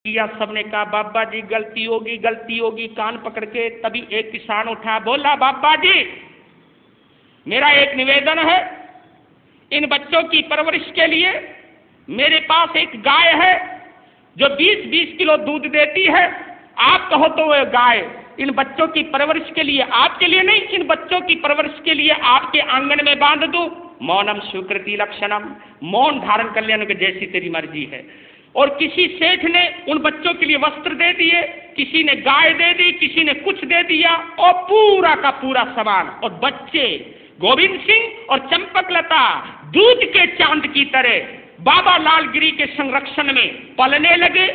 किया। सबने कहा बाबा जी गलती होगी गलती होगी। कान पकड़ के तभी एक किसान उठा, बोला बाबा जी मेरा एक निवेदन है, इन बच्चों की परवरिश के लिए मेरे पास एक गाय है जो 20-20 किलो दूध देती है। आप कहो तो वह गाय इन बच्चों की परवरिश के लिए, आपके लिए नहीं, इन बच्चों की परवरिश के लिए आपके आंगन में बांध दूं। मौनम स्वीकृति लक्षणम, मौन धारण कर लेने के जैसी तेरी मर्जी है। और किसी सेठ ने उन बच्चों के लिए वस्त्र दे दिए, किसी ने गाय दे दी, किसी ने कुछ दे दिया, और पूरा का पूरा सामान। और बच्चे गोविंद सिंह और चंपकलता दूध के चांद की तरह बाबा लालगिरी के संरक्षण में पलने लगे,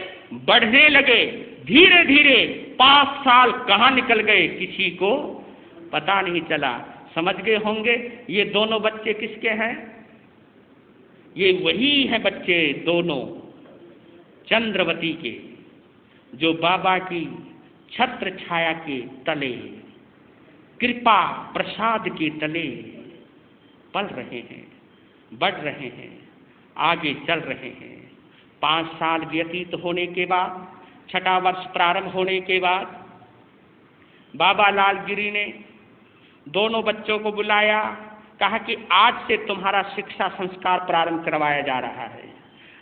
बढ़ने लगे। धीरे धीरे 5 साल कहां निकल गए किसी को पता नहीं चला। समझ गए होंगे ये दोनों बच्चे किसके हैं? ये वही हैं बच्चे दोनों चंद्रवती के, जो बाबा की छत्र छाया के तले, कृपा प्रसाद के तले पल रहे हैं, बढ़ रहे हैं, आगे चल रहे हैं। 5 साल व्यतीत होने के बाद, 6वां वर्ष प्रारंभ होने के बाद, बाबा लालगिरी ने दोनों बच्चों को बुलाया, कहा कि आज से तुम्हारा शिक्षा संस्कार प्रारंभ करवाया जा रहा है,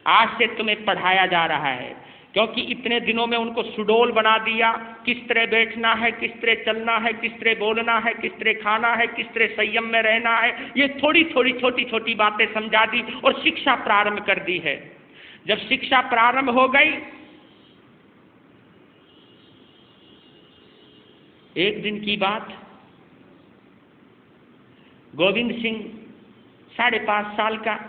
आज से तुम्हें पढ़ाया जा रहा है। क्योंकि इतने दिनों में उनको सुडौल बना दिया, किस तरह बैठना है, किस तरह चलना है, किस तरह बोलना है, किस तरह खाना है, किस तरह संयम में रहना है, ये थोड़ी थोड़ी छोटी छोटी बातें समझा दी और शिक्षा प्रारंभ कर दी है। जब शिक्षा प्रारंभ हो गई, एक दिन की बात, गोविंद सिंह 5.5 साल का,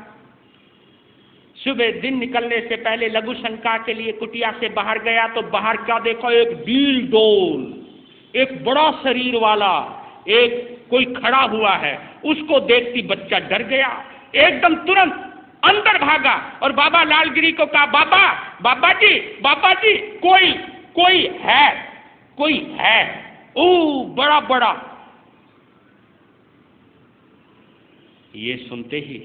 सुबह दिन निकलने से पहले लघु शंका के लिए कुटिया से बाहर गया तो बाहर क्या देखा? एक डील डोल, एक बड़ा शरीर वाला एक कोई खड़ा हुआ है। उसको देखती बच्चा डर गया, एकदम तुरंत अंदर भागा और बाबा लालगिरी को कहा, बाबा जी कोई है। ओ बड़ा बड़ा। ये सुनते ही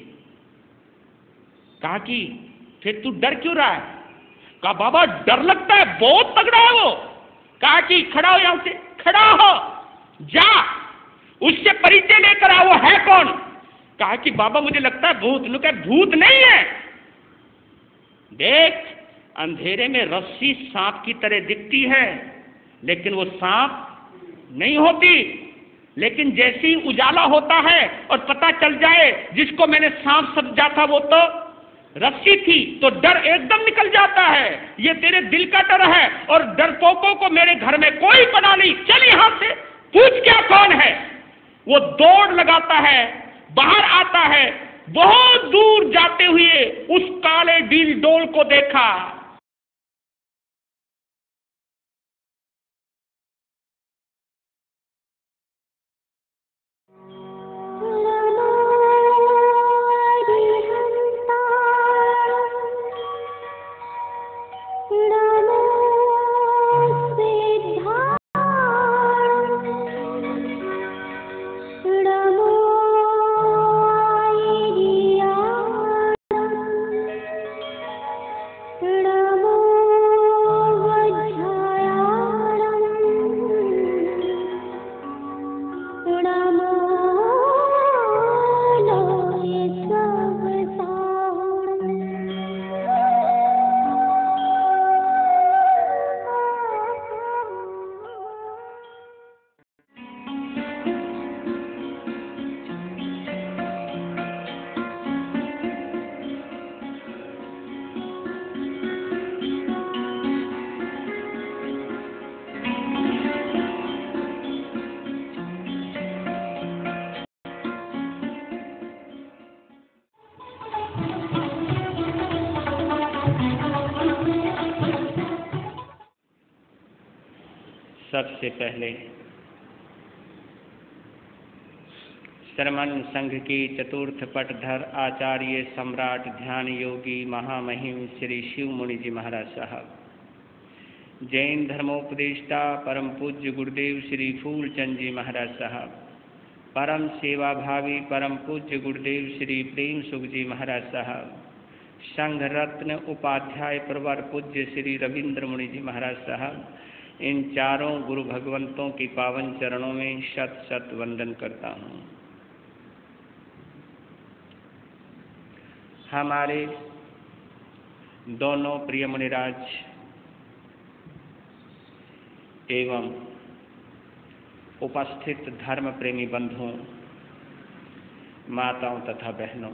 कहा कि फिर तू डर क्यों रहा है? कहा बाबा डर लगता है, बहुत तगड़ा है वो। कहा कि खड़ा हो, यहां से खड़ा हो, जा उससे परिचय लेकर आओ, वो है कौन? कहा कि बाबा मुझे लगता है भूत। नु कहा भूत नहीं है, देख अंधेरे में रस्सी सांप की तरह दिखती है लेकिन वो सांप नहीं होती। लेकिन जैसे ही उजाला होता है और पता चल जाए जिसको मैंने सांप समझा था वो तो रस्सी थी, तो डर एकदम निकल जाता है। ये तेरे दिल का डर है और डरपोकों को मेरे घर में कोई पना नहीं। चल यहां से, पूछ क्या कौन है? वो दौड़ लगाता है, बाहर आता है, बहुत दूर जाते हुए उस काले डील डोल को देखा। सबसे पहले श्रमण संघ की चतुर्थ पटधर आचार्य सम्राट ध्यान योगी महामहिम श्री शिव मुनि जी महाराज साहब, जैन धर्मोपदेष्टा परम पूज्य गुरुदेव श्री फूलचंद जी महाराज साहब, परम सेवा भावी परम पूज्य गुरुदेव श्री प्रेम सुख जी महाराज साहब, संघ रत्न उपाध्याय प्रवर पूज्य श्री रविंद्र मुनि जी महाराज साहब, इन चारों गुरु भगवंतों की पावन चरणों में शत शत वंदन करता हूँ। हमारे दोनों प्रिय मुनिराज एवं उपस्थित धर्म प्रेमी बंधुओं, माताओं तथा बहनों,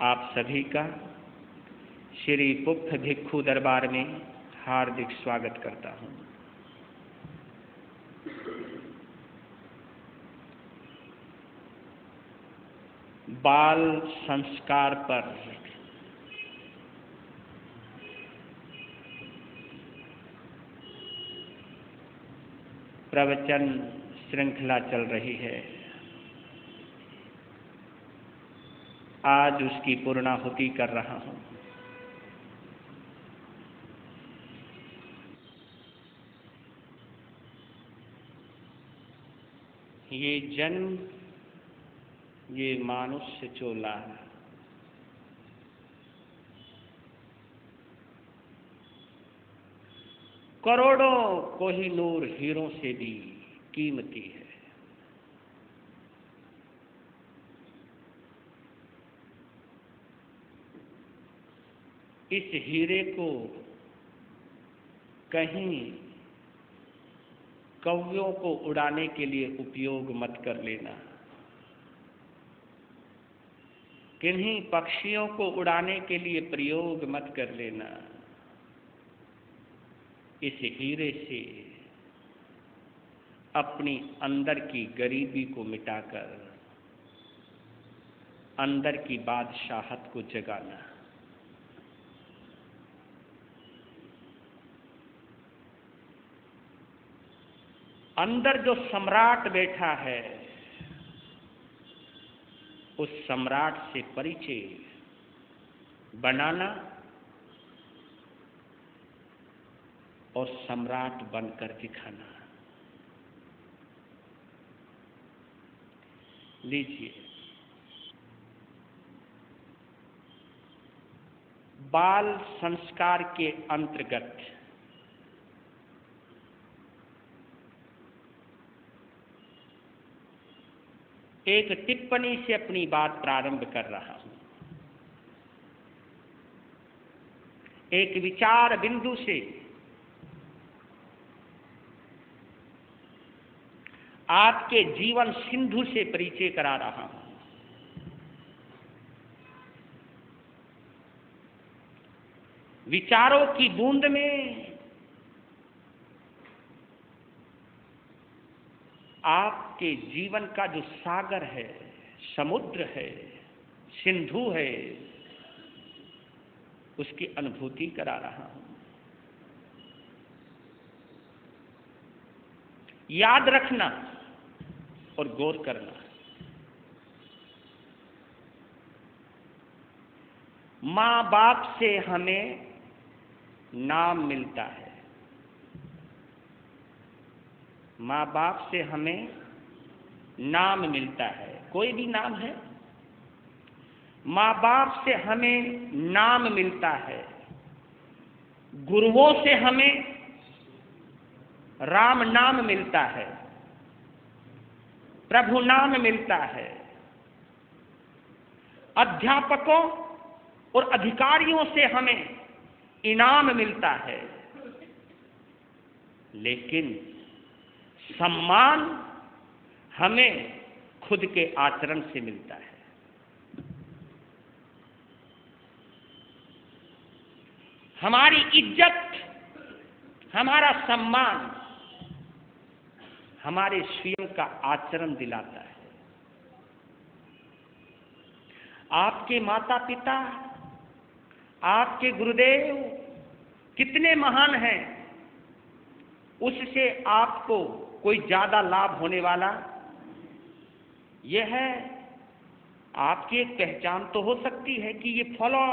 आप सभी का श्री पुप्फ भिक्षु दरबार में हार्दिक स्वागत करता हूँ। बाल संस्कार पर प्रवचन श्रृंखला चल रही है। आज उसकी पूर्णाहुति कर रहा हूँ। ये जन्म, ये मानुष्य चोला, करोड़ों कोहिनूर हीरों से भी कीमती है। इस हीरे को कहीं कौवों को उड़ाने के लिए उपयोग मत कर लेना, किन्हीं पक्षियों को उड़ाने के लिए प्रयोग मत कर लेना। इस हीरे से अपनी अंदर की गरीबी को मिटाकर अंदर की बादशाहत को जगाना। अंदर जो सम्राट बैठा है, उस सम्राट से परिचय बनाना और सम्राट बनकर दिखाना। लीजिए, बाल संस्कार के अंतर्गत एक टिप्पणी से अपनी बात प्रारंभ कर रहा हूं। एक विचार बिंदु से आपके जीवन सिंधु से परिचय करा रहा हूं। विचारों की बूंद में आपके जीवन का जो सागर है, समुद्र है, सिंधु है, उसकी अनुभूति करा रहा हूं। याद रखना और गौर करना, मां बाप से हमें नाम मिलता है। माँ बाप से हमें नाम मिलता है, कोई भी नाम है। माँ बाप से हमें नाम मिलता है। गुरुओं से हमें राम नाम मिलता है, प्रभु नाम मिलता है। अध्यापकों और अधिकारियों से हमें इनाम मिलता है, लेकिन सम्मान हमें खुद के आचरण से मिलता है। हमारी इज्जत, हमारा सम्मान हमारे स्वयं का आचरण दिलाता है। आपके माता पिता, आपके गुरुदेव कितने महान हैं, उससे आपको कोई ज्यादा लाभ होने वाला यह है। आपकी एक पहचान तो हो सकती है कि ये फला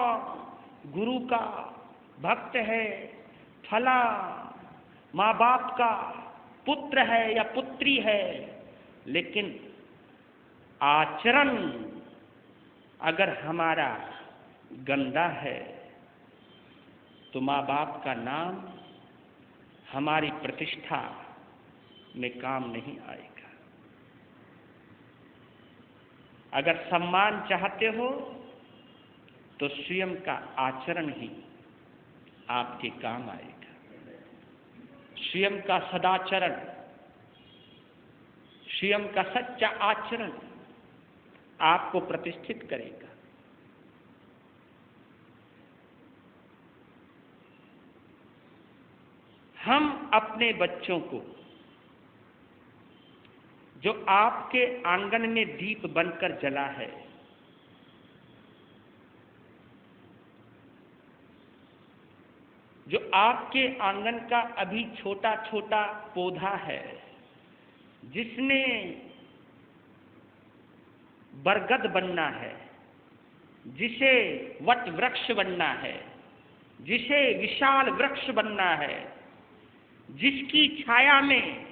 गुरु का भक्त है, फला माँ बाप का पुत्र है या पुत्री है, लेकिन आचरण अगर हमारा गंदा है तो माँ बाप का नाम हमारी प्रतिष्ठा में काम नहीं आएगा। अगर सम्मान चाहते हो तो स्वयं का आचरण ही आपके काम आएगा। स्वयं का सदाचरण, स्वयं का सच्चा आचरण आपको प्रतिष्ठित करेगा। हम अपने बच्चों को जो आपके आंगन में दीप बनकर जला है, जो आपके आंगन का अभी छोटा छोटा पौधा है जिसने बरगद बनना है, जिसे वट वृक्ष बनना है, जिसे विशाल वृक्ष बनना है, जिसकी छाया में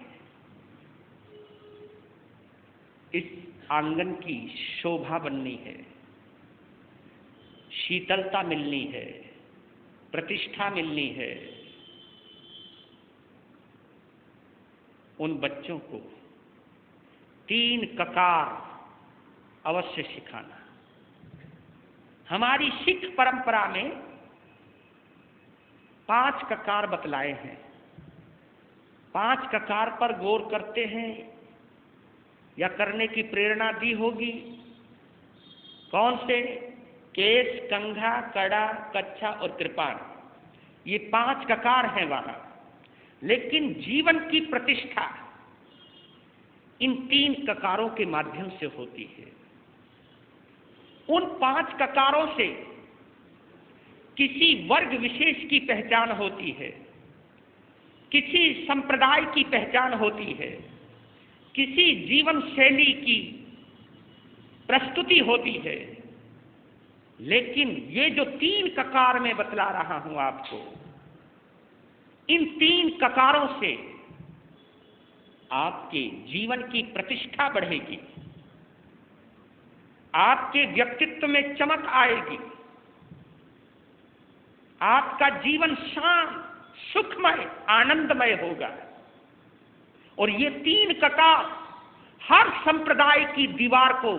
इस आंगन की शोभा बननी है, शीतलता मिलनी है, प्रतिष्ठा मिलनी है, उन बच्चों को 3 ककार अवश्य सिखाना। हमारी सिख परंपरा में 5 ककार बतलाए हैं। 5 ककार पर गौर करते हैं या करने की प्रेरणा दी होगी। कौन से? केस, कंघा, कड़ा, कच्छा और कृपाण। ये 5 ककार हैं वहां। लेकिन जीवन की प्रतिष्ठा इन 3 ककारों के माध्यम से होती है। उन 5 ककारों से किसी वर्ग विशेष की पहचान होती है, किसी संप्रदाय की पहचान होती है, किसी जीवन शैली की प्रस्तुति होती है। लेकिन ये जो 3 ककार में बतला रहा हूं आपको, इन 3 ककारों से आपके जीवन की प्रतिष्ठा बढ़ेगी, आपके व्यक्तित्व में चमक आएगी, आपका जीवन शांत, सुखमय, आनंदमय होगा। और ये 3 ककार हर संप्रदाय की दीवार को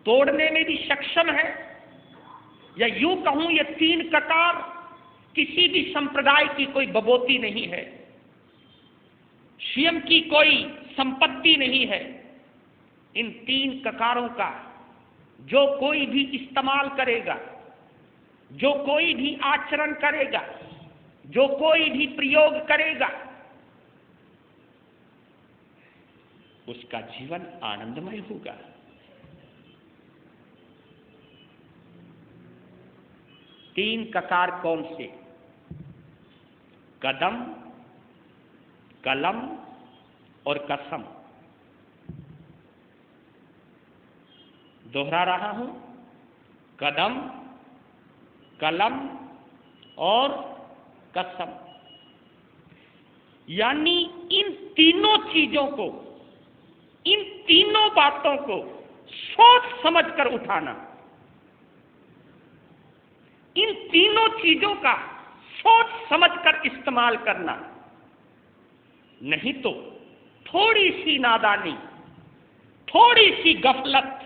तोड़ने में भी सक्षम है, या यूं कहूं ये 3 ककार किसी भी संप्रदाय की कोई बबोती नहीं है, स्वयं की कोई संपत्ति नहीं है। इन 3 ककारों का जो कोई भी इस्तेमाल करेगा, जो कोई भी आचरण करेगा, जो कोई भी प्रयोग करेगा, उसका जीवन आनंदमय होगा। तीन ककार कौन से? कदम, कलम और कसम। दोहरा रहा हूं, कदम, कलम और कसम। यानी इन तीनों चीजों को, इन तीनों बातों को सोच समझकर उठाना, इन तीनों चीजों का सोच समझकर इस्तेमाल करना। नहीं तो थोड़ी सी नादानी, थोड़ी सी गफलत,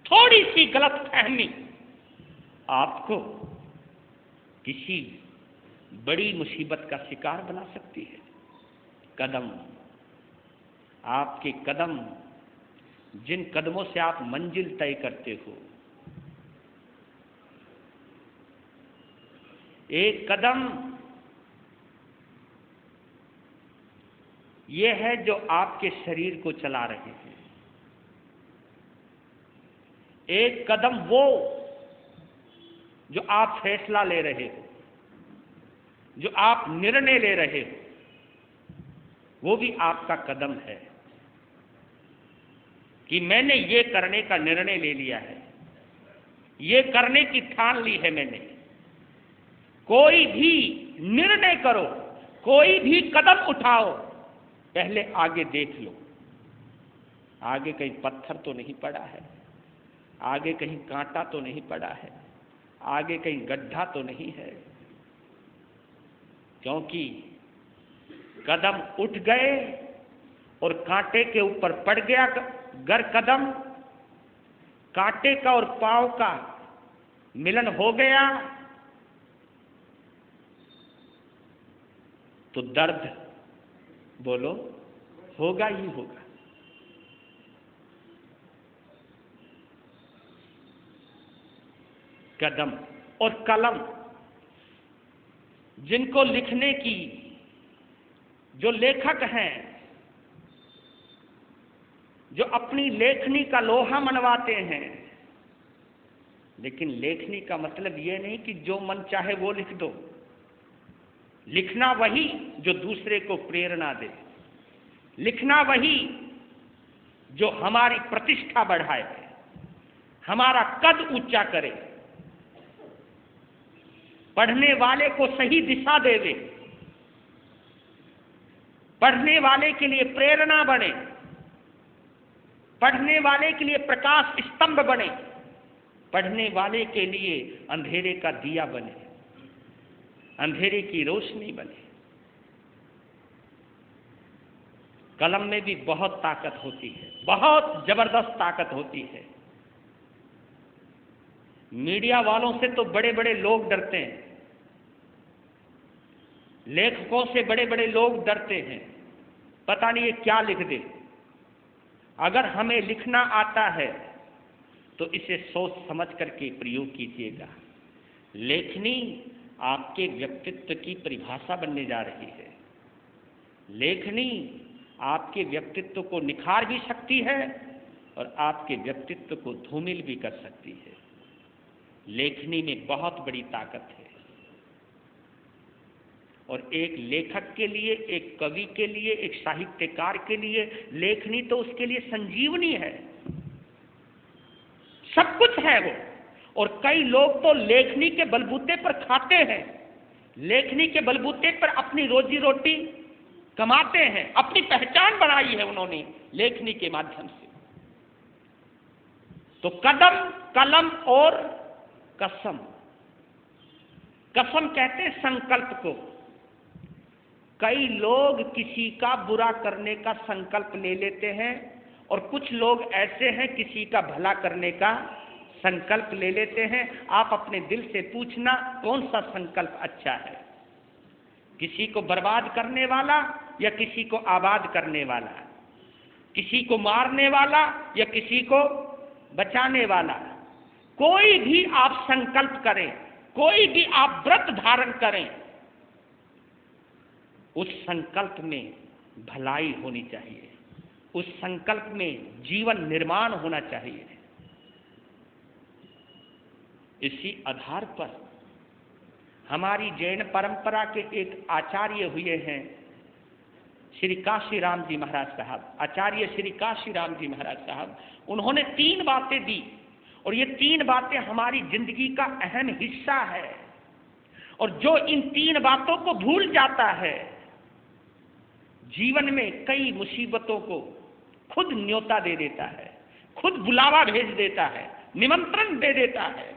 थोड़ी सी गलतफहमी आपको किसी बड़ी मुसीबत का शिकार बना सकती है। कदम, आपके कदम, जिन कदमों से आप मंजिल तय करते हो, एक कदम यह है जो आपके शरीर को चला रहे हैं, एक कदम वो जो आप फैसला ले रहे हो, जो आप निर्णय ले रहे हो, वो भी आपका कदम है कि मैंने ये करने का निर्णय ले लिया है, ये करने की ठान ली है मैंने। कोई भी निर्णय करो, कोई भी कदम उठाओ, पहले आगे देख लो, आगे कहीं पत्थर तो नहीं पड़ा है, आगे कहीं कांटा तो नहीं पड़ा है, आगे कहीं गड्ढा तो नहीं है, क्योंकि कदम उठ गए और कांटे के ऊपर पड़ गया गर कदम, कांटे का और पांव का मिलन हो गया तो दर्द बोलो होगा ही होगा। कदम और कलम, जिनको लिखने की जो लेखक हैं, जो अपनी लेखनी का लोहा मनवाते हैं, लेकिन लेखनी का मतलब यह नहीं कि जो मन चाहे वो लिख दो। लिखना वही जो दूसरे को प्रेरणा दे, लिखना वही जो हमारी प्रतिष्ठा बढ़ाए, हमारा कद ऊंचा करे, पढ़ने वाले को सही दिशा देवे, पढ़ने वाले के लिए प्रेरणा बने, पढ़ने वाले के लिए प्रकाश स्तंभ बने, पढ़ने वाले के लिए अंधेरे का दिया बने, अंधेरे की रोशनी बने। कलम में भी बहुत ताकत होती है, बहुत जबरदस्त ताकत होती है। मीडिया वालों से तो बड़े बड़े लोग डरते हैं, लेखकों से बड़े बड़े लोग डरते हैं, पता नहीं ये क्या लिख दे। अगर हमें लिखना आता है तो इसे सोच समझ करके प्रयोग कीजिएगा। लेखनी आपके व्यक्तित्व की परिभाषा बनने जा रही है। लेखनी आपके व्यक्तित्व को निखार भी सकती है और आपके व्यक्तित्व को धूमिल भी कर सकती है। लेखनी में बहुत बड़ी ताकत है और एक लेखक के लिए, एक कवि के लिए, एक साहित्यकार के लिए लेखनी तो उसके लिए संजीवनी है, सब कुछ है वो। और कई लोग तो लेखनी के बलबूते पर खाते हैं, लेखनी के बलबूते पर अपनी रोजी रोटी कमाते हैं, अपनी पहचान बनाई है उन्होंने लेखनी के माध्यम से। तो कदम, कलम और कसम। कसम कहते हैं संकल्प को। कई लोग किसी का बुरा करने का संकल्प ले लेते हैं और कुछ लोग ऐसे हैं किसी का भला करने का संकल्प ले लेते हैं। आप अपने दिल से पूछना कौन सा संकल्प अच्छा है, किसी को बर्बाद करने वाला या किसी को आबाद करने वाला, किसी को मारने वाला या किसी को बचाने वाला। कोई भी आप संकल्प करें, कोई भी आप व्रत धारण करें, उस संकल्प में भलाई होनी चाहिए, उस संकल्प में जीवन निर्माण होना चाहिए। इसी आधार पर हमारी जैन परंपरा के एक आचार्य हुए हैं श्री काशीराम जी महाराज साहब, आचार्य श्री काशीराम जी महाराज साहब। उन्होंने 3 बातें दी और ये 3 बातें हमारी जिंदगी का अहम हिस्सा है। और जो इन 3 बातों को भूल जाता है, जीवन में कई मुसीबतों को खुद न्योता दे देता है, खुद बुलावा भेज देता है, निमंत्रण दे देता है।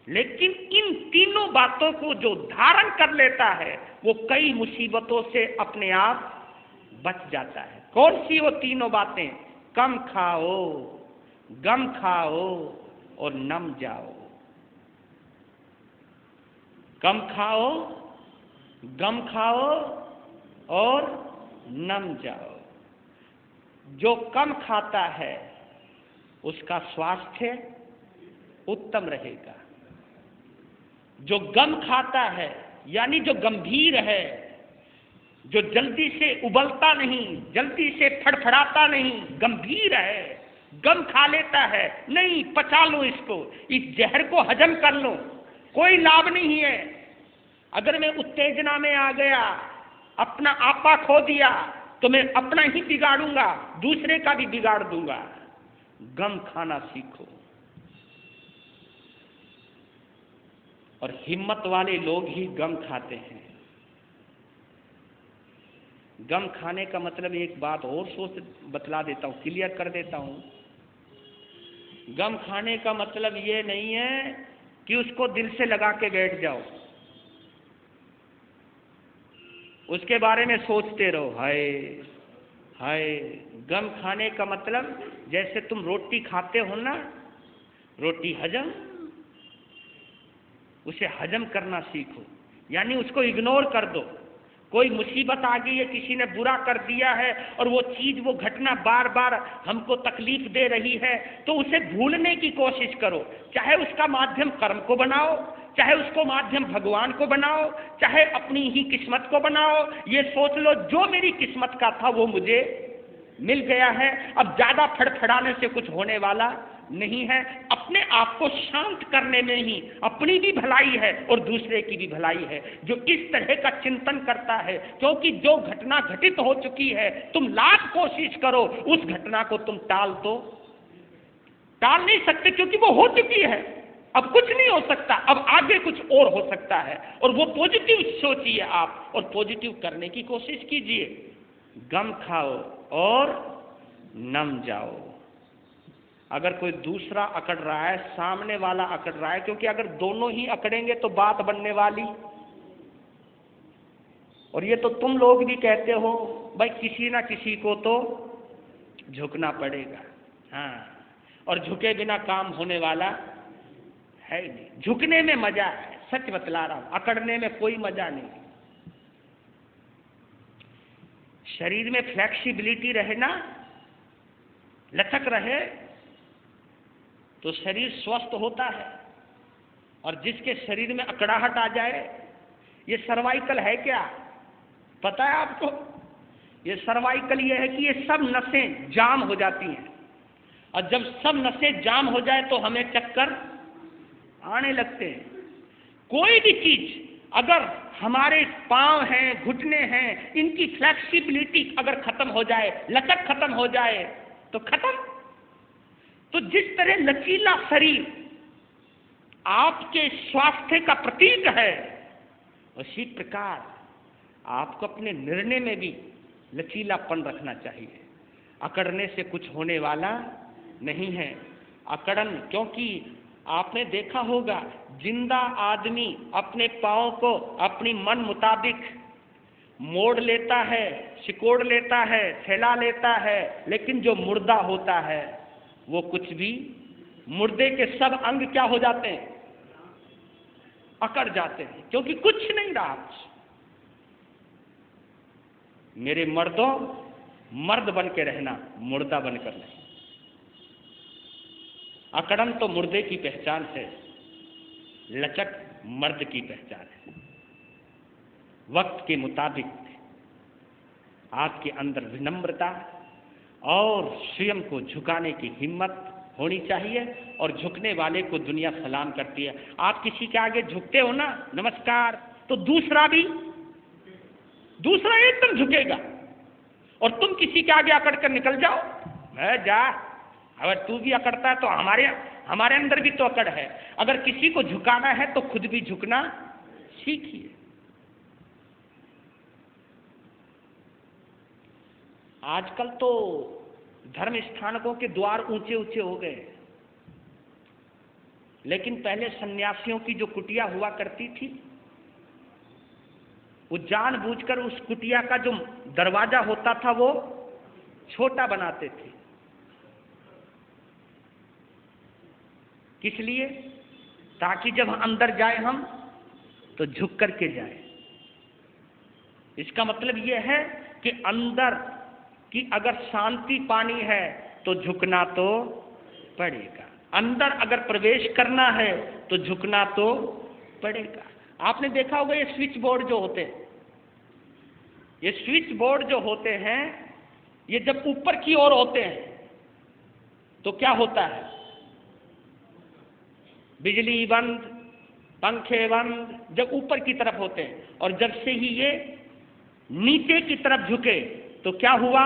लेकिन इन 3 बातों को जो धारण कर लेता है वो कई मुसीबतों से अपने आप बच जाता है। कौन सी वो 3 बातें? कम खाओ, गम खाओ और नम जाओ। कम खाओ, गम खाओ और नम जाओ। जो कम खाता है उसका स्वास्थ्य उत्तम रहेगा। जो गम खाता है यानी जो गंभीर है, जो जल्दी से उबलता नहीं, जल्दी से फड़फड़ाता नहीं, गंभीर है, गम खा लेता है, नहीं पचा लो इसको, इस जहर को हजम कर लो, कोई लाभ नहीं है। अगर मैं उत्तेजना में आ गया, अपना आपा खो दिया तो मैं अपना ही बिगाड़ूंगा, दूसरे का भी बिगाड़ दूंगा। गम खाना सीखो। और हिम्मत वाले लोग ही गम खाते हैं। गम खाने का मतलब एक बात और सोच बतला देता हूं, क्लियर कर देता हूं। गम खाने का मतलब ये नहीं है कि उसको दिल से लगा के बैठ जाओ, उसके बारे में सोचते रहो। हाय हाय, गम खाने का मतलब जैसे तुम रोटी खाते हो ना, रोटी हजम, उसे हजम करना सीखो, यानी उसको इग्नोर कर दो। कोई मुसीबत आ गई है, किसी ने बुरा कर दिया है और वो चीज, वो घटना बार बार हमको तकलीफ दे रही है, तो उसे भूलने की कोशिश करो। चाहे उसका माध्यम कर्म को बनाओ, चाहे उसको माध्यम भगवान को बनाओ, चाहे अपनी ही किस्मत को बनाओ। ये सोच लो जो मेरी किस्मत का था वो मुझे मिल गया है, अब ज्यादा फड़फड़ाने से कुछ होने वाला नहीं है। अपने आप को शांत करने में ही अपनी भी भलाई है और दूसरे की भी भलाई है, जो इस तरह का चिंतन करता है। क्योंकि जो घटना घटित हो चुकी है, तुम लाख कोशिश करो उस घटना को तुम टाल नहीं सकते, क्योंकि वो हो चुकी है। अब कुछ नहीं हो सकता, अब आगे कुछ और हो सकता है। और वो पॉजिटिव सोचिए आप, और पॉजिटिव करने की कोशिश कीजिए। गम खाओ और नम जाओ। अगर कोई दूसरा अकड़ रहा है, सामने वाला अकड़ रहा है, क्योंकि अगर दोनों ही अकड़ेंगे तो बात बनने वाली। और ये तो तुम लोग भी कहते हो भाई, किसी ना किसी को तो झुकना पड़ेगा। हाँ, और झुके बिना काम होने वाला है ही नहीं। झुकने में मजा है, सच बतला रहा हूं, अकड़ने में कोई मजा नहीं। शरीर में फ्लेक्सिबिलिटी रहे ना, लचक रहे, तो शरीर स्वस्थ होता है। और जिसके शरीर में अकड़ाहट आ जाए, ये सर्वाइकल है क्या पता है आपको? ये सर्वाइकल ये है कि ये सब नसें जाम हो जाती हैं, और जब सब नसें जाम हो जाए तो हमें चक्कर आने लगते हैं। कोई भी चीज, अगर हमारे पांव हैं, घुटने हैं, इनकी फ्लेक्सिबिलिटी अगर खत्म हो जाए, लचक खत्म हो जाए तो खत्म। तो जिस तरह लचीला शरीर आपके स्वास्थ्य का प्रतीक है, उसी प्रकार आपको अपने निर्णय में भी लचीलापन रखना चाहिए। अकड़ने से कुछ होने वाला नहीं है। अकड़न, क्योंकि आपने देखा होगा जिंदा आदमी अपने पांव को अपनी मन मुताबिक मोड़ लेता है, सिकोड़ लेता है, फैला लेता है, लेकिन जो मुर्दा होता है वो कुछ भी, मुर्दे के सब अंग क्या हो जाते हैं? अकड़ जाते हैं, क्योंकि कुछ नहीं रहा। मेरे मर्दों, मर्द बन के रहना, मुर्दा बनकर नहीं। अकड़न तो मुर्दे की पहचान है, लचक मर्द की पहचान है। वक्त के मुताबिक आपके अंदर विनम्रता और स्वयं को झुकाने की हिम्मत होनी चाहिए, और झुकने वाले को दुनिया सलाम करती है। आप किसी के आगे झुकते हो ना, नमस्कार, तो दूसरा एकदम झुकेगा। और तुम किसी के आगे अकड़ कर निकल जाओ, जा, अगर तू भी अकड़ता है तो हमारे अंदर भी तो अकड़ है। अगर किसी को झुकाना है तो खुद भी झुकना सीखिए। आजकल तो धर्म स्थानकों के द्वार ऊंचे ऊंचे हो गए, लेकिन पहले सन्यासियों की जो कुटिया हुआ करती थी, वो जानबूझकर उस कुटिया का जो दरवाजा होता था वो छोटा बनाते थे। किस लिए? ताकि जब अंदर जाए हम तो झुक करके जाए। इसका मतलब यह है कि अंदर की अगर शांति पानी है तो झुकना तो पड़ेगा। अंदर अगर प्रवेश करना है तो झुकना तो पड़ेगा। आपने देखा होगा ये स्विच बोर्ड जो होते हैं, ये स्विच बोर्ड जो होते हैं, ये जब ऊपर की ओर होते हैं तो क्या होता है? बिजली बंद, पंखे बंद, जब ऊपर की तरफ होते हैं। और जब से ही ये नीचे की तरफ झुके तो क्या हुआ?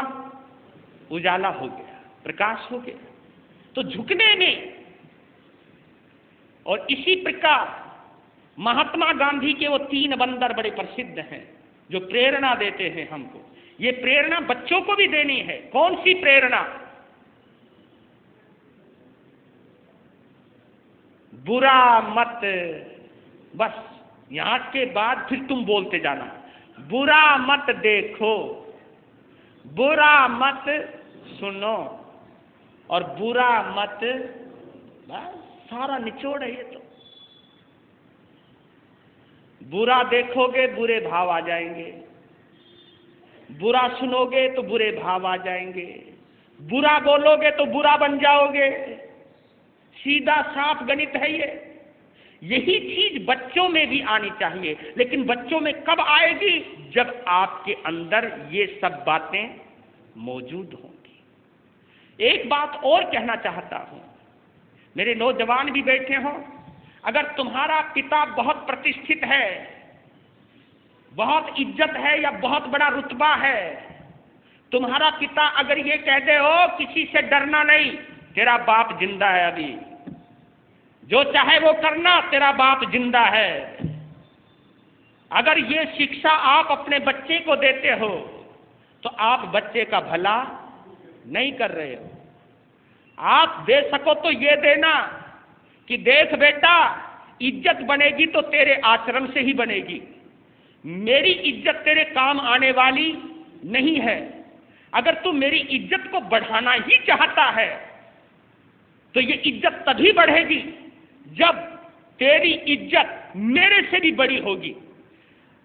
उजाला हो गया, प्रकाश हो गया। तो झुकने में, और इसी प्रकार महात्मा गांधी के वो 3 बंदर बड़े प्रसिद्ध हैं जो प्रेरणा देते हैं हमको। ये प्रेरणा बच्चों को भी देनी है। कौन सी प्रेरणा? बुरा मत, बस यहां के बाद फिर तुम बोलते जाना, बुरा मत देखो, बुरा मत सुनो और बुरा मत, बस सारा निचोड़ है ये तो। बुरा देखोगे बुरे भाव आ जाएंगे, बुरा सुनोगे तो बुरे भाव आ जाएंगे, बुरा बोलोगे तो बुरा बन जाओगे। सीधा साफ गणित है ये। यही चीज बच्चों में भी आनी चाहिए, लेकिन बच्चों में कब आएगी? जब आपके अंदर ये सब बातें मौजूद होंगी। एक बात और कहना चाहता हूं, मेरे नौजवान भी बैठे हों, अगर तुम्हारा पिता बहुत प्रतिष्ठित है, बहुत इज्जत है या बहुत बड़ा रुतबा है, तुम्हारा पिता अगर ये कह दे हो किसी से डरना नहीं, तेरा बाप जिंदा है, अभी जो चाहे वो करना, तेरा बाप जिंदा है। अगर ये शिक्षा आप अपने बच्चे को देते हो तो आप बच्चे का भला नहीं कर रहे हो। आप दे सको तो ये देना कि देख बेटा, इज्जत बनेगी तो तेरे आचरण से ही बनेगी, मेरी इज्जत तेरे काम आने वाली नहीं है। अगर तू मेरी इज्जत को बढ़ाना ही चाहता है तो ये इज्जत तभी बढ़ेगी जब तेरी इज्जत मेरे से भी बड़ी होगी,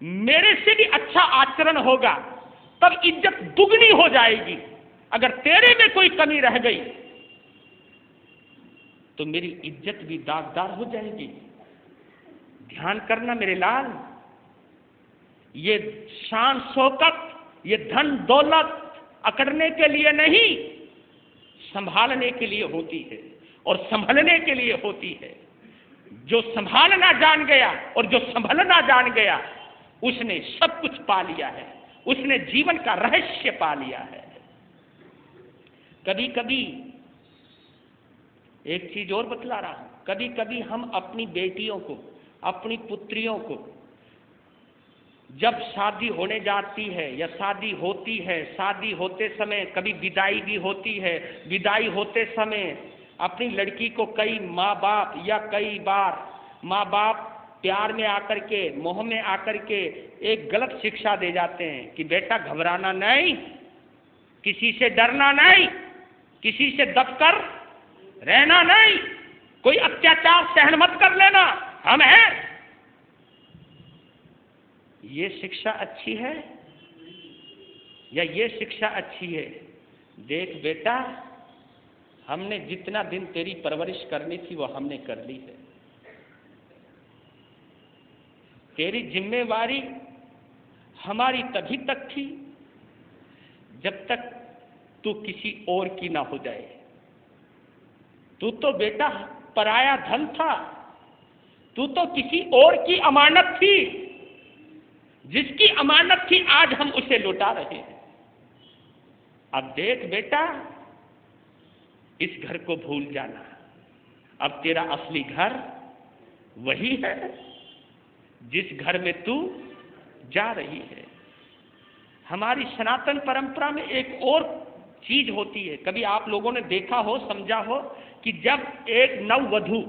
मेरे से भी अच्छा आचरण होगा, तब इज्जत दुगनी हो जाएगी। अगर तेरे में कोई कमी रह गई तो मेरी इज्जत भी दागदार हो जाएगी। ध्यान करना मेरे लाल, ये शान शौकत, ये धन दौलत अकड़ने के लिए नहीं, संभालने के लिए होती है और संभलने के लिए होती है। जो संभालना जान गया और जो संभलना जान गया, उसने सब कुछ पा लिया है, उसने जीवन का रहस्य पा लिया है। कभी कभी एक चीज और बतला रहा हूं, कभी कभी हम अपनी बेटियों को, अपनी पुत्रियों को, जब शादी होने जाती है या शादी होती है, शादी होते समय कभी विदाई भी होती है, विदाई होते समय अपनी लड़की को कई माँ बाप या कई बार माँ बाप प्यार में आकर के, मोह में आकर के एक गलत शिक्षा दे जाते हैं कि बेटा घबराना नहीं, किसी से डरना नहीं, किसी से दबकर रहना नहीं, कोई अत्याचार सहन मत कर लेना, हम हैं। ये शिक्षा अच्छी है या ये शिक्षा अच्छी है? देख बेटा, हमने जितना दिन तेरी परवरिश करनी थी वो हमने कर ली है। तेरी जिम्मेवारी हमारी तभी तक थी जब तक तू किसी और की ना हो जाए। तू तो बेटा पराया धन था, तू तो किसी और की अमानत थी, जिसकी अमानत थी आज हम उसे लौटा रहे हैं। अब देख बेटा, इस घर को भूल जाना, अब तेरा असली घर वही है जिस घर में तू जा रही है। हमारी सनातन परंपरा में एक और चीज होती है, कभी आप लोगों ने देखा हो, समझा हो, कि जब एक नववधू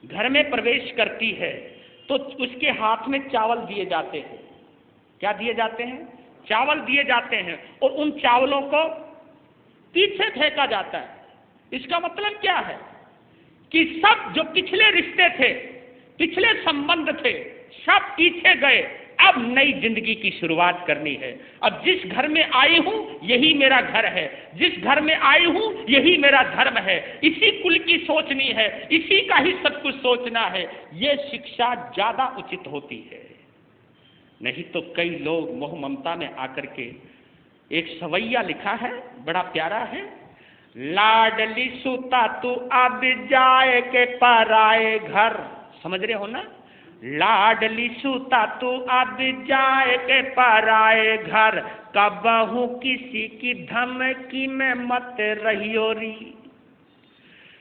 घर में प्रवेश करती है तो उसके हाथ में चावल दिए जाते हैं। क्या दिए जाते हैं? चावल दिए जाते हैं, और उन चावलों को पीछे फेंका जाता है। इसका मतलब क्या है कि सब जो पिछले रिश्ते थे, पिछले संबंध थे, सब पीछे गए, अब नई जिंदगी की शुरुआत करनी है। अब जिस घर में आई हूं यही मेरा घर है, जिस घर में आई हूं यही मेरा धर्म है, इसी कुल की सोचनी है, इसी का ही सब कुछ सोचना है। ये शिक्षा ज्यादा उचित होती है। नहीं तो कई लोग मोह ममता में आकर के, एक सवैया लिखा है, बड़ा प्यारा है, लाडली सुता तू अब जाए के पराए घर। समझ रहे हो ना? लाडली सुता तू अब जाए के पराए घर, कबहू किसी की धमकी में मत रहियो री।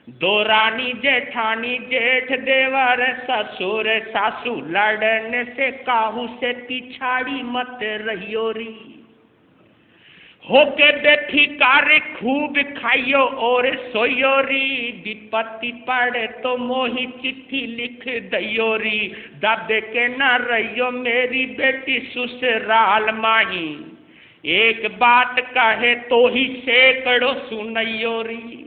दो रानी जेठानी जेठ देवर ससुर सासू, लड़ने से काहू से पिछाड़ी मत रहियो री। होके बेफिकार खूब खाइयो और सोयो री, विपत्ति पड़े तो मोही चिट्ठी लिख दयोरी, दादे के ना रहियो मेरी बेटी ससुराल माही, एक बात कहे तो ही सैकड़ों सुनयोरी,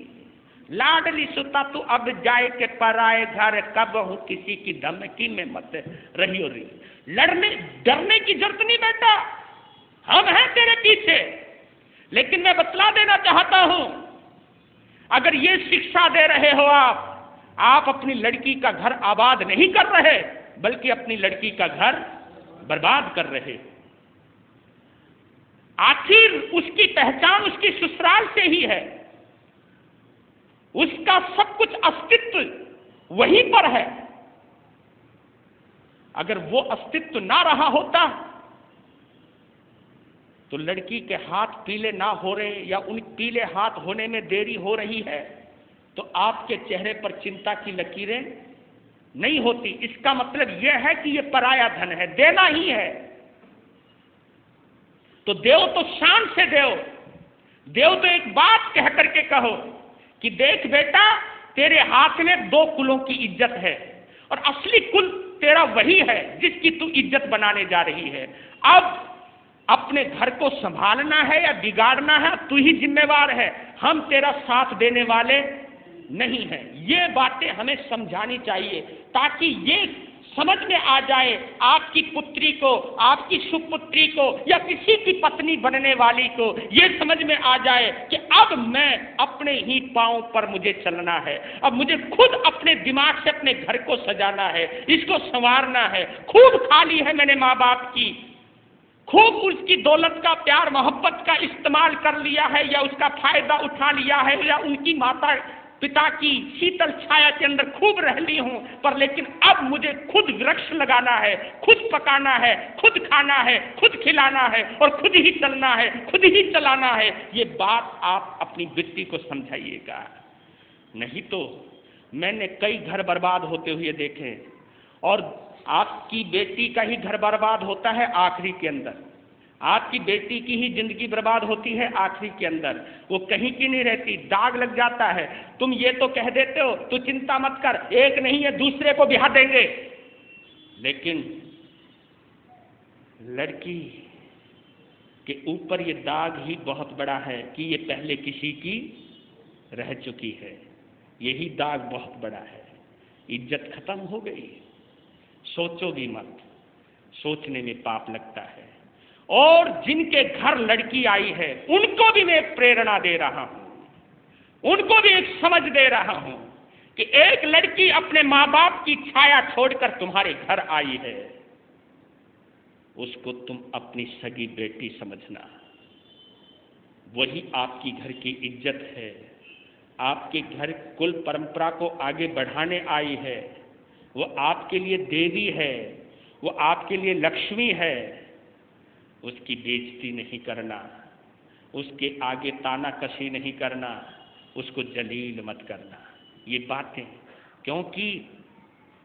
लाडली सुता तू अब जाए के पराए घर, कब हूं किसी की धमकी में मत रहियो री। लड़ने डरने की जरूरत नहीं बेटा, हम हैं तेरे पीछे। लेकिन मैं बतला देना चाहता हूं, अगर ये शिक्षा दे रहे हो आप अपनी लड़की का घर आबाद नहीं कर रहे, बल्कि अपनी लड़की का घर बर्बाद कर रहे। आखिर उसकी पहचान उसकी ससुराल से ही है, उसका सब कुछ अस्तित्व वहीं पर है। अगर वो अस्तित्व ना रहा होता तो लड़की के हाथ पीले ना हो रहे या उन पीले हाथ होने में देरी हो रही है तो आपके चेहरे पर चिंता की लकीरें नहीं होती। इसका मतलब यह है कि यह पराया धन है, देना ही है। तो देव तो शान से देव तो एक बात कह करके कहो कि देख बेटा, तेरे हाथ में 2 कुलों की इज्जत है और असली कुल तेरा वही है जिसकी तू इज्जत बनाने जा रही है। अब अपने घर को संभालना है या बिगाड़ना है, तू ही जिम्मेवार है, हम तेरा साथ देने वाले नहीं हैं। ये बातें हमें समझानी चाहिए ताकि ये समझ में आ जाए आपकी पुत्री को, आपकी सुपुत्री को या किसी की पत्नी बनने वाली को, ये समझ में आ जाए कि अब मैं अपने ही पांव पर मुझे चलना है। अब मुझे खुद अपने दिमाग से अपने घर को सजाना है, इसको संवारना है। खूब खाली है मैंने माँ बाप की, खूब उसकी दौलत का, प्यार मोहब्बत का इस्तेमाल कर लिया है या उसका फायदा उठा लिया है या उनकी माता पिता की शीतल छाया के अंदर खूब रह ली हूं, पर लेकिन अब मुझे खुद वृक्ष लगाना है, खुद पकाना है, खुद खाना है, खुद खिलाना है और खुद ही चलना है, खुद ही चलाना है। ये बात आप अपनी बेटी को समझाइएगा। नहीं तो मैंने कई घर बर्बाद होते हुए देखे और आपकी बेटी का ही घर बर्बाद होता है आखिरी के अंदर। आपकी बेटी की ही जिंदगी बर्बाद होती है आखिरी के अंदर, वो कहीं की नहीं रहती, दाग लग जाता है। तुम ये तो कह देते हो तू चिंता मत कर, एक नहीं है दूसरे को ब्याह देंगे, लेकिन लड़की के ऊपर ये दाग ही बहुत बड़ा है कि ये पहले किसी की रह चुकी है। यही दाग बहुत बड़ा है। इज्जत खत्म हो गई। सोचोगी मत, सोचने में पाप लगता है। और जिनके घर लड़की आई है उनको भी मैं प्रेरणा दे रहा हूं, उनको भी एक समझ दे रहा हूं कि एक लड़की अपने माँ बाप की छाया छोड़कर तुम्हारे घर आई है, उसको तुम अपनी सगी बेटी समझना। वही आपकी घर की इज्जत है, आपके घर कुल परंपरा को आगे बढ़ाने आई है। वो आपके लिए देवी है, वो आपके लिए लक्ष्मी है। उसकी बेइज्जती नहीं करना, उसके आगे ताना कसी नहीं करना, उसको जलील मत करना। ये बातें क्योंकि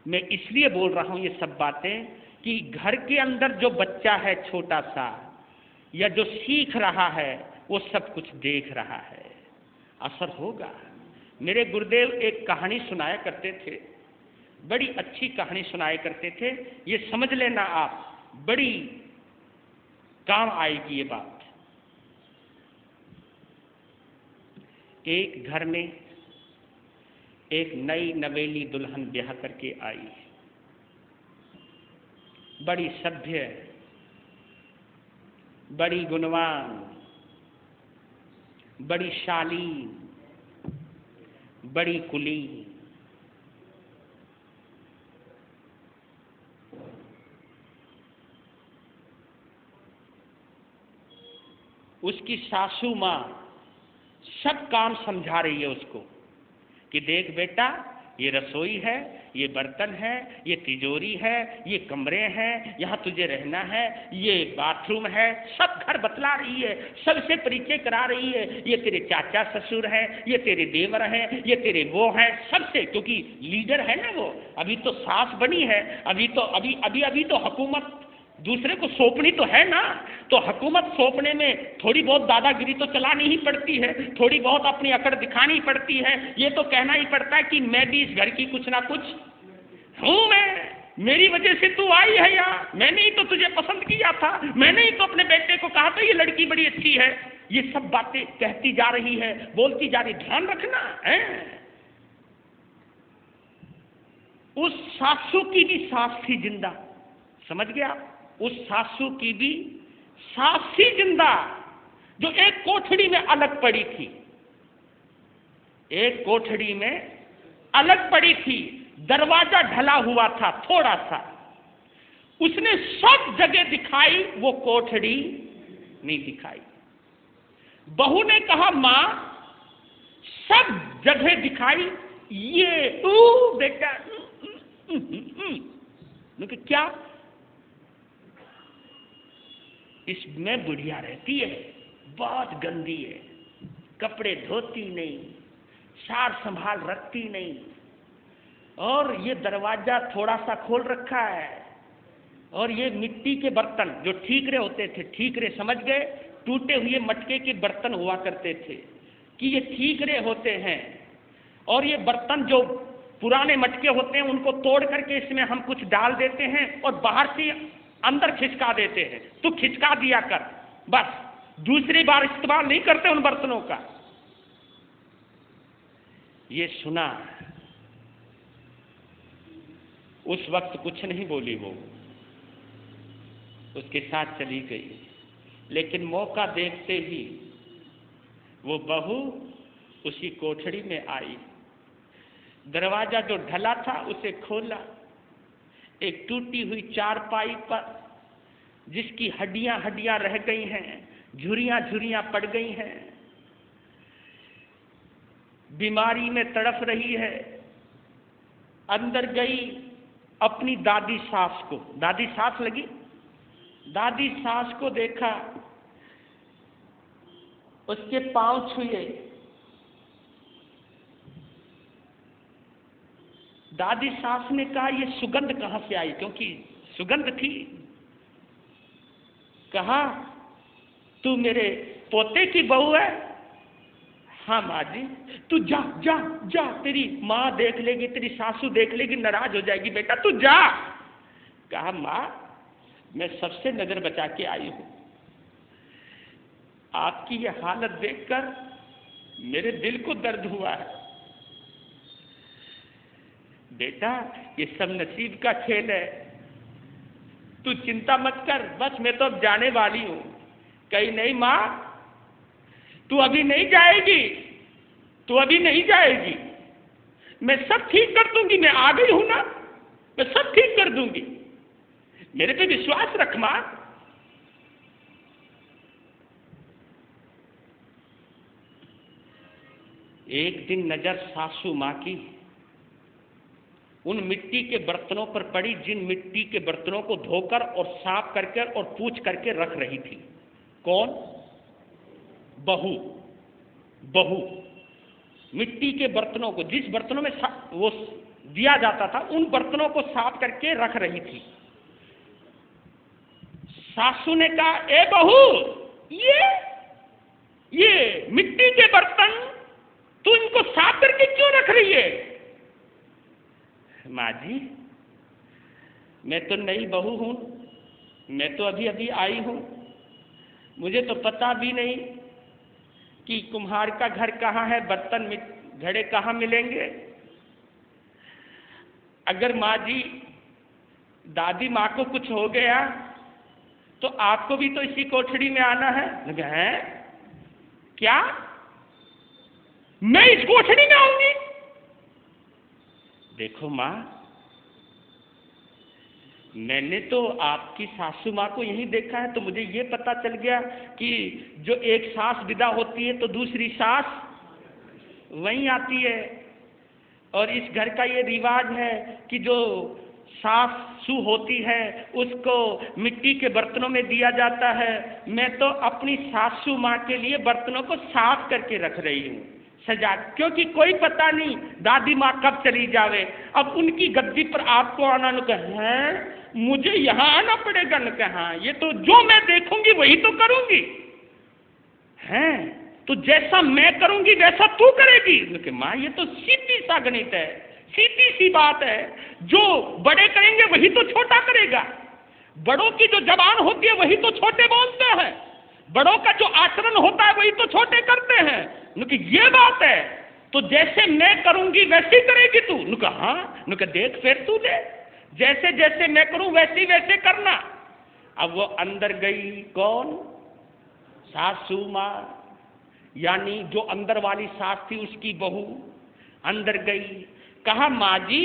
मैं इसलिए बोल रहा हूं ये सब बातें कि घर के अंदर जो बच्चा है छोटा सा या जो सीख रहा है वो सब कुछ देख रहा है, असर होगा। मेरे गुरुदेव एक कहानी सुनाया करते थे, बड़ी अच्छी कहानी सुनाया करते थे। ये समझ लेना आप, बड़ी काम आएगी ये बात। एक घर में एक नई नवेली दुल्हन ब्याह करके आई, बड़ी सभ्य, बड़ी गुणवान, बड़ी शालीन, बड़ी कुलीन। उसकी सासू माँ सब काम समझा रही है उसको कि देख बेटा, ये रसोई है, ये बर्तन है, ये तिजोरी है, ये कमरे हैं, यहाँ तुझे रहना है, ये बाथरूम है, सब घर बतला रही है, सबसे परिचय करा रही है। ये तेरे चाचा ससुर हैं, ये तेरे देवर हैं, ये तेरे वो हैं, सबसे, क्योंकि लीडर है ना वो। अभी तो सास बनी है, अभी तो हुकूमत दूसरे को सौंपनी तो है ना, तो हुकूमत सौंपने में थोड़ी बहुत दादागिरी तो चलानी ही पड़ती है, थोड़ी बहुत अपनी अकड़ दिखानी पड़ती है। ये तो कहना ही पड़ता है कि मैं भी इस घर की कुछ ना कुछ हूं, मैं, मेरी वजह से तू आई है यहाँ, मैंने ही तो तुझे पसंद किया था, मैंने ही तो अपने बेटे को कहा था ये लड़की बड़ी अच्छी है। ये सब बातें कहती जा रही है, बोलती जा रही, ध्यान रखना है। उस सासू की भी सास थी जिंदा, समझ गया? उस सासू की भी सास थी जिंदा, जो एक कोठड़ी में अलग पड़ी थी, एक कोठड़ी में अलग पड़ी थी। दरवाजा ढला हुआ था थोड़ा सा, उसने सब जगह दिखाई, वो कोठड़ी नहीं दिखाई। बहू ने कहा मां सब जगह दिखाई, ये बेटा क्या इसमें बुढ़िया रहती है, बहुत गंदी है, कपड़े धोती नहीं, सार संभाल रखती नहीं, और ये दरवाजा थोड़ा सा खोल रखा है, और ये मिट्टी के बर्तन जो ठीकरे होते थे, ठीकरे समझ गए, टूटे हुए मटके के बर्तन हुआ करते थे कि ये ठीकरे होते हैं, और ये बर्तन जो पुराने मटके होते हैं उनको तोड़ करके इसमें हम कुछ डाल देते हैं और बाहर से अंदर खिसका देते हैं, तो खिसका दिया कर, बस दूसरी बार इस्तेमाल नहीं करते उन बर्तनों का। ये सुना, उस वक्त कुछ नहीं बोली, वो उसके साथ चली गई, लेकिन मौका देखते ही वो बहू उसी कोठड़ी में आई, दरवाजा जो ढला था उसे खोला, एक टूटी हुई चारपाई पर जिसकी हड्डियां हड्डियां रह गई हैं, झुर्रियां झुर्रियां पड़ गई हैं, बीमारी में तड़फ रही है, अंदर गई, अपनी दादी सास को, दादी सास लगी, दादी सास को देखा, उसके पांव छुए, दादी सास ने कहा ये सुगंध कहां से आई, क्योंकि सुगंध थी। कहा तू मेरे पोते की बहू है? हाँ माँ जी। तू जा जा जा, तेरी माँ देख लेगी, तेरी सासू देख लेगी, नाराज हो जाएगी, बेटा तू जा। कहा माँ मैं सबसे नजर बचा के आई हूं, आपकी ये हालत देखकर मेरे दिल को दर्द हुआ है। बेटा ये सब नसीब का खेल है, तू चिंता मत कर, बस मैं तो अब जाने वाली हूं। कही नहीं मां, तू अभी नहीं जाएगी, तू अभी नहीं जाएगी, मैं सब ठीक कर दूंगी, मैं आ गई हूं ना, मैं सब ठीक कर दूंगी, मेरे पे विश्वास रख मां। एक दिन नजर सासू मां की उन मिट्टी के बर्तनों पर पड़ी, जिन मिट्टी के बर्तनों को धोकर और साफ करके और पूछ करके रख रही थी। कौन? बहू। बहू मिट्टी के बर्तनों को, जिस बर्तनों में वो दिया जाता था, उन बर्तनों को साफ करके रख रही थी। सासू ने कहा ए बहू, ये मिट्टी के बर्तन तू इनको साफ करके क्यों रख रही है? माँ जी मैं तो नई बहू हूं, मैं तो अभी अभी आई हूं, मुझे तो पता भी नहीं कि कुम्हार का घर कहाँ है, बर्तन घड़े कहाँ मिलेंगे। अगर माँ जी दादी माँ को कुछ हो गया तो आपको भी तो इसी कोठड़ी में आना है। लगा है क्या मैं इस कोठड़ी में आऊंगी? देखो माँ, मैंने तो आपकी सासू माँ को यहीं देखा है, तो मुझे ये पता चल गया कि जो एक सास विदा होती है तो दूसरी सास वहीं आती है, और इस घर का ये रिवाज है कि जो सासू होती है उसको मिट्टी के बर्तनों में दिया जाता है। मैं तो अपनी सासू माँ के लिए बर्तनों को साफ करके रख रही हूँ सजा, क्योंकि कोई पता नहीं दादी माँ कब चली जावे। अब उनकी गद्दी पर आपको आना है, मुझे यहाँ आना पड़ेगा न कहा, ये तो जो मैं देखूंगी वही तो करूंगी हैं, तो जैसा मैं करूंगी वैसा तू करेगी। कि माँ ये तो सीधी सा गणित है, सीधी सी बात है, जो बड़े करेंगे वही तो छोटा करेगा, बड़ों की जो जबान होती है वही तो छोटे बोलते हैं, बड़ों का जो आचरण होता है वही तो छोटे करते हैं। कि ये बात है, तो जैसे मैं करूंगी वैसे करेगी तू। हाँ, देख फिर तू दे, जैसे जैसे मैं करूं वैसे वैसे करना। अब वो अंदर गई कौन? सासू माँ, यानी जो अंदर वाली सास थी उसकी बहू अंदर गई। कहा माँ जी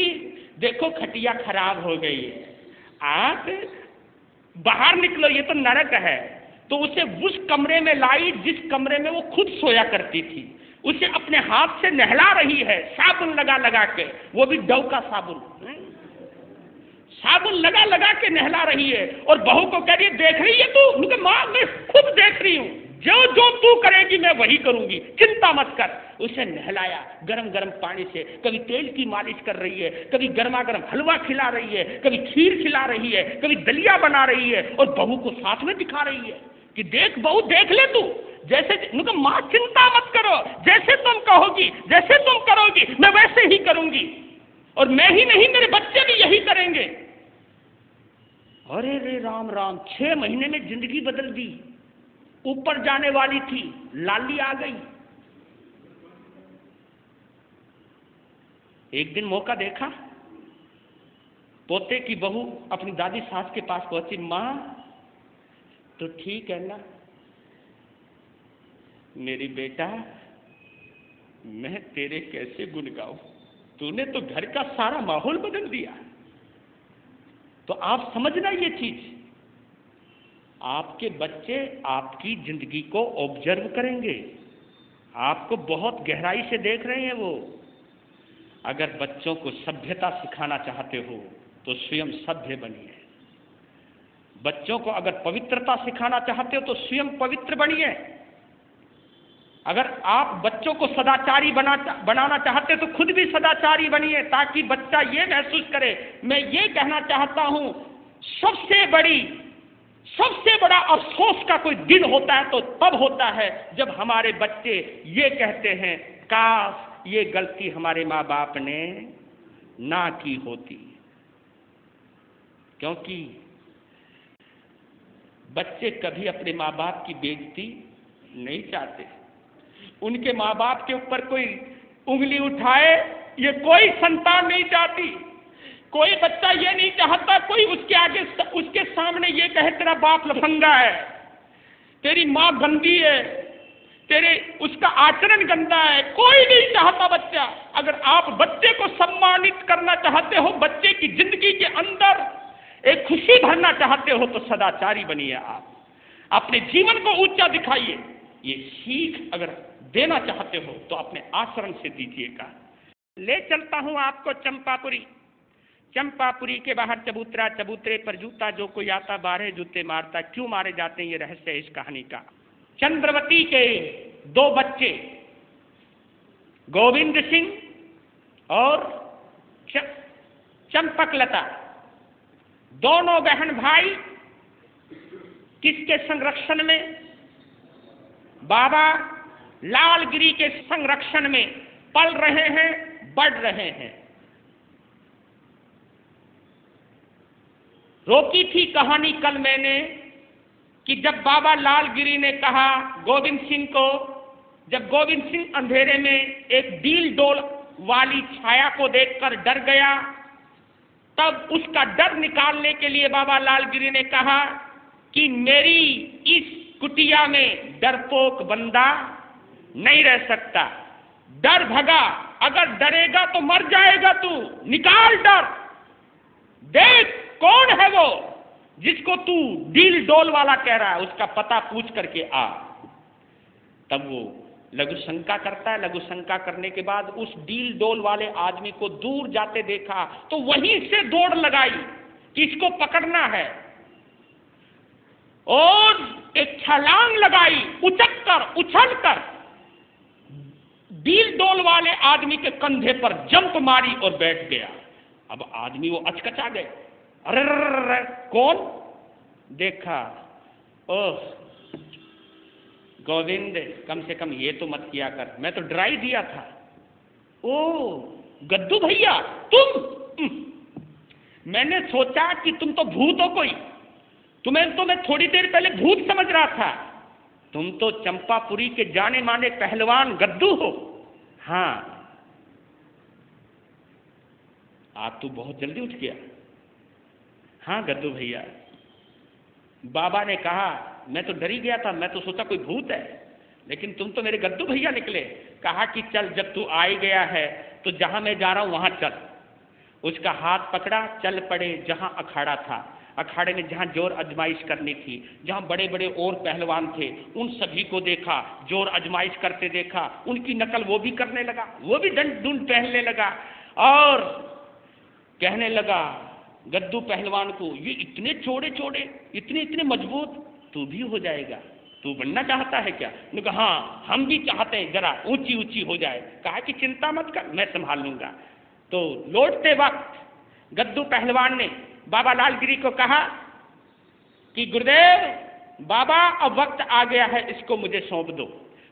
देखो खटिया खराब हो गई है, आप बाहर निकलो, ये तो नरक है। तो उसे उस कमरे में लाई जिस कमरे में वो खुद सोया करती थी, उसे अपने हाथ से नहला रही है साबुन लगा लगा के, वो भी डव का साबुन, साबुन लगा लगा के नहला रही है। और बहू को कह रही है देख रही है तू? माँ मैं खुद देख रही हूँ, जो जो तू करेगी मैं वही करूंगी, चिंता मत कर। उसे नहलाया गरम गरम पानी से, कभी तेल की मालिश कर रही है, कभी गर्मा गर्म हलवा खिला रही है, कभी खीर खिला रही है, कभी दलिया बना रही है, और बहू को साथ में दिखा रही है कि देख बहू देख ले तू, जैसे माँ चिंता मत करो, जैसे तुम कहोगी जैसे तुम करोगी मैं वैसे ही करूंगी, और मैं ही नहीं मेरे बच्चे भी यही करेंगे। अरे रे राम राम, 6 महीने में जिंदगी बदल दी। ऊपर जाने वाली थी, लाली आ गई। एक दिन मौका देखा, पोते की बहू अपनी दादी सास के पास पहुंची। माँ तो ठीक है ना? मेरी बेटा मैं तेरे कैसे गुण गाऊं, तूने तो घर का सारा माहौल बदल दिया। तो आप समझना ये चीज, आपके बच्चे आपकी जिंदगी को ऑब्जर्व करेंगे, आपको बहुत गहराई से देख रहे हैं वो। अगर बच्चों को सभ्यता सिखाना चाहते हो तो स्वयं सभ्य बनिए, बच्चों को अगर पवित्रता सिखाना चाहते हो तो स्वयं पवित्र बनिए। अगर आप बच्चों को सदाचारी बनाना चाहते हो तो खुद भी सदाचारी बनिए, ताकि बच्चा ये महसूस करे। मैं ये कहना चाहता हूं, सबसे बड़ा अफसोस का कोई दिन होता है तो तब होता है जब हमारे बच्चे ये कहते हैं काश ये गलती हमारे माँ बाप ने ना की होती। क्योंकि बच्चे कभी अपने माँ बाप की बेइज्जती नहीं चाहते, उनके माँ बाप के ऊपर कोई उंगली उठाए ये कोई संतान नहीं चाहती। कोई बच्चा ये नहीं चाहता कोई उसके आगे उसके सामने ये कहे तेरा बाप लफंगा है, तेरी माँ गंदी है, तेरे उसका आचरण गंदा है। कोई नहीं चाहता बच्चा। अगर आप बच्चे को सम्मानित करना चाहते हो, बच्चे की जिंदगी के अंदर एक खुशी भरना चाहते हो तो सदाचारी बनिए। आप अपने जीवन को ऊंचा दिखाइए। ये सीख अगर देना चाहते हो तो अपने आचरण से दीजिएगा। ले चलता हूं आपको चंपापुरी। चंपापुरी के बाहर चबूतरा, चबूतरे पर जूता, जो कोई आता 12 जूते मारता। क्यों मारे जाते हैं ये रहस्य है इस कहानी का। चंद्रवती के 2 बच्चे गोविंद सिंह और चंपकलता, दोनों बहन भाई किसके संरक्षण में? बाबा लालगिरी के संरक्षण में पल रहे हैं, बढ़ रहे हैं। रोकी थी कहानी कल मैंने कि जब बाबा लालगिरी ने कहा गोविंद सिंह को, जब गोविंद सिंह अंधेरे में एक डील डोल वाली छाया को देखकर डर गया, तब उसका डर निकालने के लिए बाबा लालगिरी ने कहा कि मेरी इस कुटिया में डरपोक बंदा नहीं रह सकता। डर भगा, अगर डरेगा तो मर जाएगा तू। निकाल डर, देख कौन है वो जिसको तू डील डोल वाला कह रहा है, उसका पता पूछ करके आ। तब वो लघु शंका करता है। लघु शंका करने के बाद उस डील डोल वाले आदमी को दूर जाते देखा तो वहीं से दौड़ लगाई कि इसको पकड़ना है, और एक छलांग लगाई, उछल कर डील डोल वाले आदमी के कंधे पर जंप मारी और बैठ गया। अब आदमी वो अचकचा गए, अरे कौन? देखा, ओह गोविंद, कम से कम ये तो मत किया कर, मैं तो डरा ही दिया था। ओ गद्दू भैया तुम, मैंने सोचा कि तुम तो भूत हो कोई, तुम्हें तो मैं थोड़ी देर पहले भूत समझ रहा था, तुम तो चंपापुरी के जाने माने पहलवान गद्दू हो। हाँ, आज तू बहुत जल्दी उठ गया। हाँ गद्दू भैया, बाबा ने कहा, मैं तो डर ही गया था, मैं तो सोचा कोई भूत है, लेकिन तुम तो मेरे गद्दू भैया निकले। कहा कि चल, जब तू आ ही गया है तो जहां मैं जा रहा हूं वहां चल। उसका हाथ पकड़ा, चल पड़े जहां अखाड़ा था। अखाड़े में जहां जोर आजमाइश करनी थी, जहां बड़े बड़े और पहलवान थे, उन सभी को देखा, जोर आजमाइश करते देखा, उनकी नकल वो भी करने लगा, वो भी दंड दूंड पहनने लगा और कहने लगा गद्दू पहलवान को, ये इतने चौड़े चौड़े, इतने इतने मजबूत, तू भी हो जाएगा, तू बनना चाहता है क्या? उन्होंने कहा हाँ हम भी चाहते हैं, जरा ऊंची ऊंची हो जाए। कहा कि चिंता मत कर, मैं संभाल लूंगा। तो लौटते वक्त गद्दू पहलवान ने बाबा लालगिरी को कहा कि गुरुदेव बाबा, अब वक्त आ गया है, इसको मुझे सौंप दो,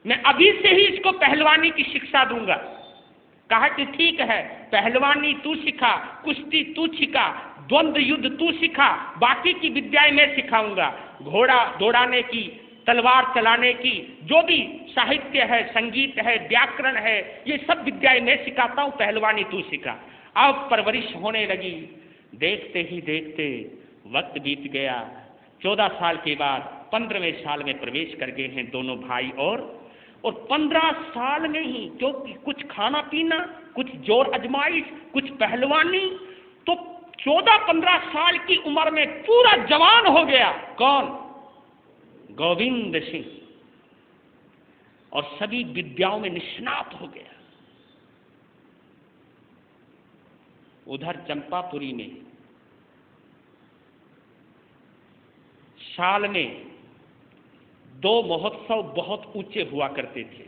मैं अभी से ही इसको पहलवानी की शिक्षा दूंगा। कहा कि ठीक है, पहलवानी तू सिखा, कुश्ती तू सिखा, द्वंद्व युद्ध तू सिखा, बाकी की विद्याएं मैं सिखाऊंगा, घोड़ा दौड़ाने की, तलवार चलाने की, जो भी साहित्य है, संगीत है, व्याकरण है, ये सब विद्याएं मैं सिखाता हूं, पहलवानी तू सिखा। अब परवरिश होने लगी। देखते ही देखते वक्त बीत गया। 14 साल के बाद 15वें साल में प्रवेश कर गए हैं दोनों भाई, और 15 साल में ही क्योंकि कुछ खाना पीना, कुछ जोर आजमाइश, कुछ पहलवानी, तो 14-15 साल की उम्र में पूरा जवान हो गया। कौन? गोविंद सिंह, और सभी विद्याओं में निष्णात हो गया। उधर चंपापुरी में साल में 2 महोत्सव बहुत ऊंचे हुआ करते थे,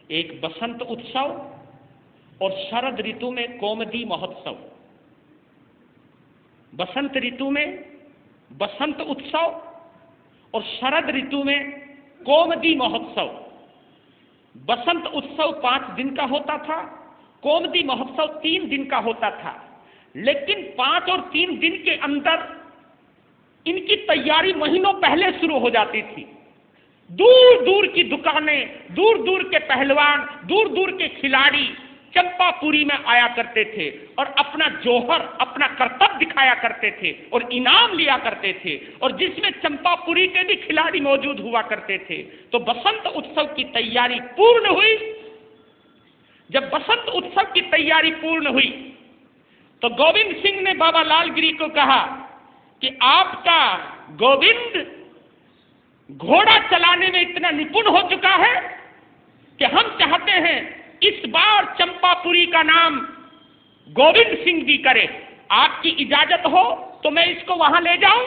एक बसंत उत्सव और शरद ऋतु में कौमुदी महोत्सव। बसंत ऋतु में बसंत उत्सव और शरद ऋतु में कौमुदी महोत्सव। बसंत उत्सव 5 दिन का होता था, कौमुदी महोत्सव 3 दिन का होता था, लेकिन 5 और 3 दिन के अंदर इनकी तैयारी महीनों पहले शुरू हो जाती थी। दूर दूर की दुकानें, दूर दूर के पहलवान, दूर दूर के खिलाड़ी चंपापुरी में आया करते थे और अपना जौहर, अपना कर्तव्य दिखाया करते थे और इनाम लिया करते थे, और जिसमें चंपापुरी के भी खिलाड़ी मौजूद हुआ करते थे। तो बसंत उत्सव की तैयारी पूर्ण हुई। जब बसंत उत्सव की तैयारी पूर्ण हुई तो गोविंद सिंह ने बाबा लालगिरी को कहा कि आपका गोविंद घोड़ा चलाने में इतना निपुण हो चुका है कि हम चाहते हैं इस बार चंपापुरी का नाम गोविंद सिंह जी करे। आपकी इजाजत हो तो मैं इसको वहां ले जाऊं?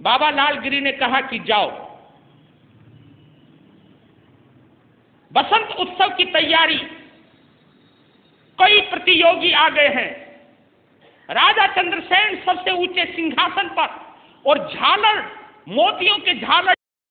बाबा लालगिरी ने कहा कि जाओ। बसंत उत्सव की तैयारी, कई प्रतियोगी आ गए हैं। राजा चंद्रसेन सबसे ऊंचे सिंहासन पर, और झालर, मोतियों के झालर